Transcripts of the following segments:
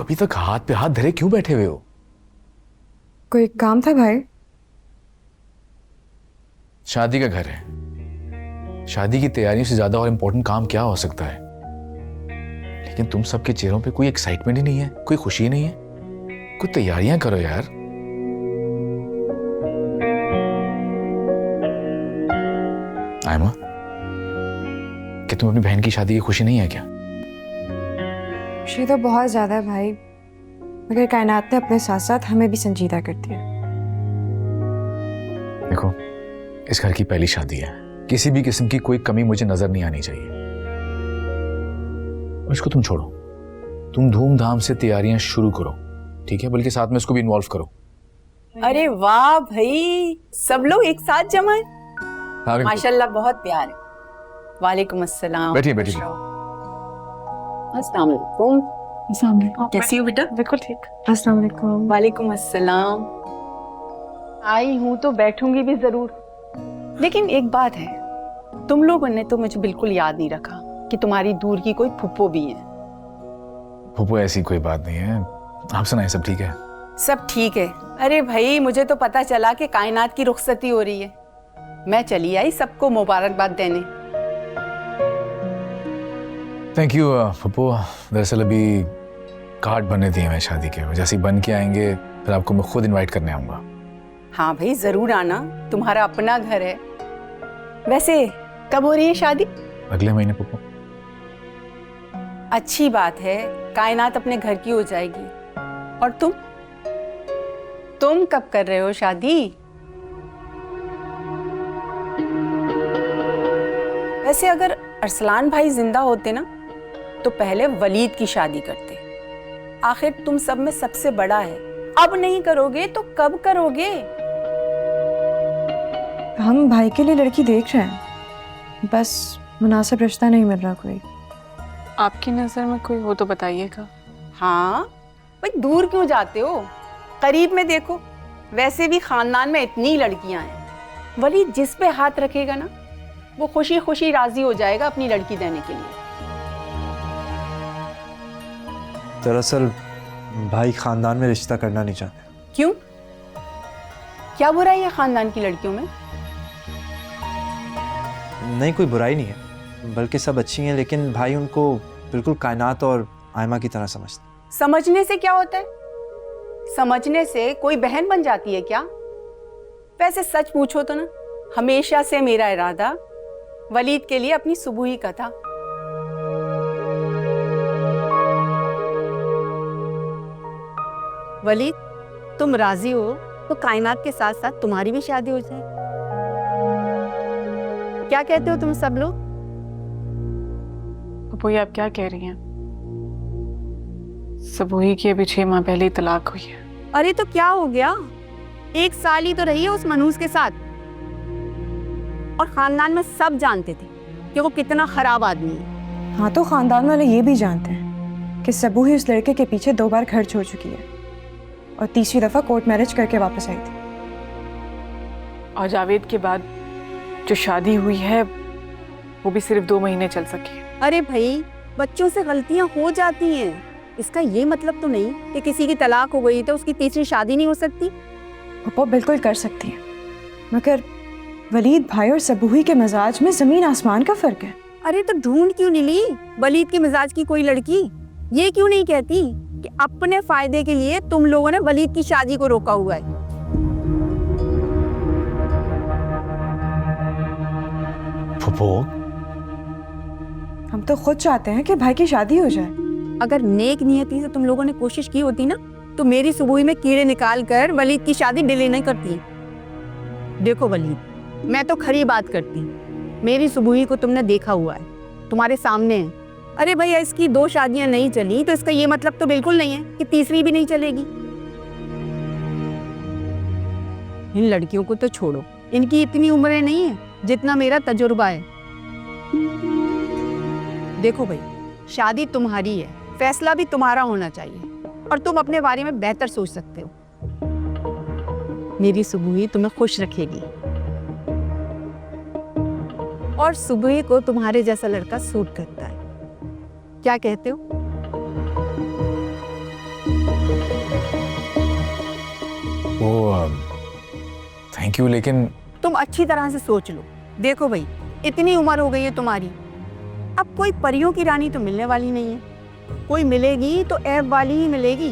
कभी तक हाथ पे हाथ धरे क्यों बैठे हुए हो? कोई काम था भाई? शादी का घर है। शादी की तैयारियों से ज्यादा और इम्पोर्टेंट काम क्या हो सकता है? लेकिन तुम सबके चेहरों पे कोई एक्साइटमेंट ही नहीं है, कोई खुशी नहीं है। कुछ तैयारियां करो यार। आयमा, क्या तुम अपनी बहन की शादी की खुशी नहीं है क्या? खुशी तो बहुत ज्यादा है भाई, मगर कायनात ने अपने साथ साथ हमें भी संजीदा कर दिया। देखो, इस घर की पहली शादी है, किसी भी किस्म की कोई कमी मुझे नजर नहीं आनी चाहिए। और इसको तुम छोड़ो, तुम धूमधाम से तैयारियां शुरू करो, ठीक है? बल्कि साथ में इसको भी इन्वॉल्व करो। अरे वाह भाई, सब लोग एक साथ जमा है। माशाल्लाह, बहुत प्यार है। वालेकुम अस्सलाम। बैठिए बैठिए। अस्सलाम वालेकुम। कैसी हो बेटा? बिल्कुल ठीक। अस्सलाम वालेकुम। वालेकुम अस्सलाम। आई हूँ तो बैठूंगी भी जरूर, लेकिन एक बात है, तुम लोगों ने तो मुझे बिल्कुल याद नहीं रखा कि तुम्हारी दूर की कोई फुप्पो भी है। फुप्पो ऐसी कोई बात नहीं है। आप सुनाएं, सब ठीक है? सब ठीक है। अरे भाई, मुझे तो पता चला कि कायनात की रुखसती हो रही है, मैं चली आई सबको मुबारकबाद देने। थैंक यू फुप्पो। दरअसल अभी कार्ड बनने दिए मैं शादी के, जैसे ही बन के आएंगे फिर आपको मैं खुद इनवाइट करने आऊंगा। हाँ भाई, जरूर आना, तुम्हारा अपना घर है। वैसे कब हो रही है शादी? अगले महीने फुप्पो। अच्छी बात है, कायनात अपने घर की हो जाएगी। और तुम कब कर रहे हो शादी? वैसे अगर अरसलान भाई जिंदा होते ना तो पहले वलीद की शादी करते। आखिर तुम सब में सबसे बड़ा है, अब नहीं करोगे तो कब करोगे? हम भाई के लिए लड़की देख रहे हैं, बस मुनासिब रिश्ता नहीं मिल रहा कोई। आपकी नजर में कोई हो तो बताइएगा। हाँ भाई, दूर क्यों जाते हो, करीब में देखो। वैसे भी खानदान में इतनी लड़कियां हैं, वलीद जिस पे हाथ रखेगा ना वो खुशी खुशी राजी हो जाएगा अपनी लड़की देने के लिए। दरअसल भाई खानदान में रिश्ता करना नहीं चाहते। क्यों? क्या बुराई है खानदान की लड़कियों में? नहीं, कोई बुराई नहीं है, बल्कि सब अच्छी हैं, लेकिन भाई उनको बिल्कुल कायनात और आयमा की तरह समझते। समझने से क्या होता है? समझने से कोई बहन बन जाती है क्या? वैसे सच पूछो तो ना, हमेशा से मेरा इरादा वलीद के लिए अपनी सुबुही का था। वलीद, तुम राजी हो तो कायनात के साथ साथ तुम्हारी भी शादी हो जाए। क्या कहते हो तुम सब लोग? फुप्पो, आप क्या कह रही हैं? सबूही की अभी 6 माह पहले ही तलाक हुई है। अरे तो क्या हो गया, 1 साल ही तो रही है उस मनहूस के साथ, और खानदान में सब जानते थे कि वो कितना खराब आदमी है। हाँ, तो खानदान वाले ये भी जानते हैं कि सबू ही उस लड़के के पीछे 2 बार घर छोड़ चुकी है और तीसरी दफा कोर्ट मैरिज करके वापस आई थी। और जावेद के बाद जो शादी हुई है वो भी सिर्फ 2 महीने चल सकी। अरे भाई, बच्चों से गलतियां हो जाती हैं, इसका ये मतलब तो नहीं कि किसी की तलाक हो गई तो उसकी तीसरी शादी नहीं हो सकती। पप्पो बिल्कुल कर सकती है, मगर वलीद भाई और सबूही के मिजाज में जमीन आसमान का फर्क है। अरे तो ढूंढ क्यों नहीं ली वलीद के मिजाज की कोई लड़की? ये क्यों नहीं कहती कि अपने फायदे के लिए तुम लोगों ने वलीद की शादी को रोका हुआ है? फुप्पो, हम तो खुद चाहते हैं कि भाई की शादी हो जाए। अगर नेक नियति से तुम लोगों ने कोशिश की होती ना तो मेरी सुबुही में कीड़े निकाल कर वलीद की शादी डिले नहीं करती। देखो वलीद, मैं तो खरी बात करती, मेरी सुबुही को तुमने देखा हुआ है, तुम्हारे सामने है। अरे भैया, इसकी 2 शादियां नहीं चली तो इसका ये मतलब तो बिल्कुल नहीं है कि तीसरी भी नहीं चलेगी। इन लड़कियों को तो छोड़ो, इनकी इतनी उम्रें नहीं है जितना मेरा तजुर्बा है। देखो भाई, शादी तुम्हारी है, फैसला भी तुम्हारा होना चाहिए, और तुम अपने बारे में बेहतर सोच सकते हो। मेरी सुबुही तुम्हें खुश रखेगी, और सुबुही को तुम्हारे जैसा लड़का सूट करता है। क्या कहते हो? वो थैंक यू, लेकिन तुम अच्छी तरह से सोच लो। देखो भाई, इतनी उम्र हो गई है तुम्हारी, अब कोई परियों की रानी तो मिलने वाली नहीं है। कोई मिलेगी तो ऐब वाली ही मिलेगी।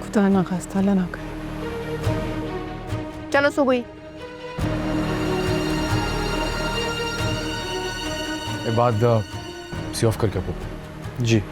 खुदा ना खास्ता, अल्लाह ना करे। चलो सुबुई। ये बात सी ऑफ करके आपको जी